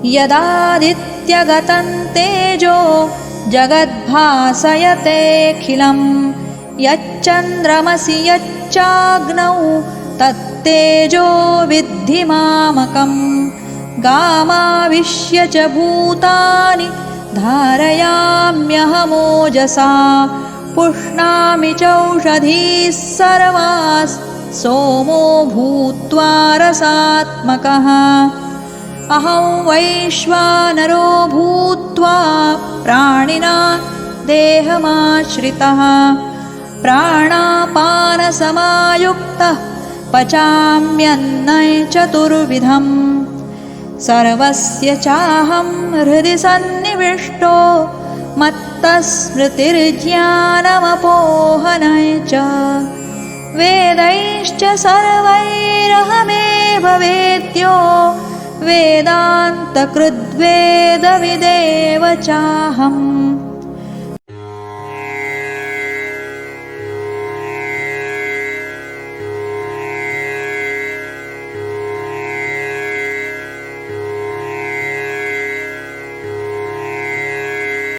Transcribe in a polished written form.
यदादित्यगतं तेजो जगद्भासयतेऽखिलं यच्चन्द्रमसि यच्चाग्नौ तत्तेजो विद्धि मामकम् गामाविश्य च भूतानि धारयाम्यहमोजसा पुष्णामि चौषधीः सर्वाः सोमो भूत्वा रसात्मकः अहं वैश्वानरो भूत्वा प्राणिना देहमाश्रितः प्राणापानसमायुक्तः पचाम्यन्नं चतुर्विधम् सर्वस्य चाहं हृदि सन्निविष्टो मत्तस्मृतिर्ज्ञानमपोहनं च वेदैश्च सर्वैरहमेव वेद्यो वेदान्तकृद्वेदविदेव चाहम्।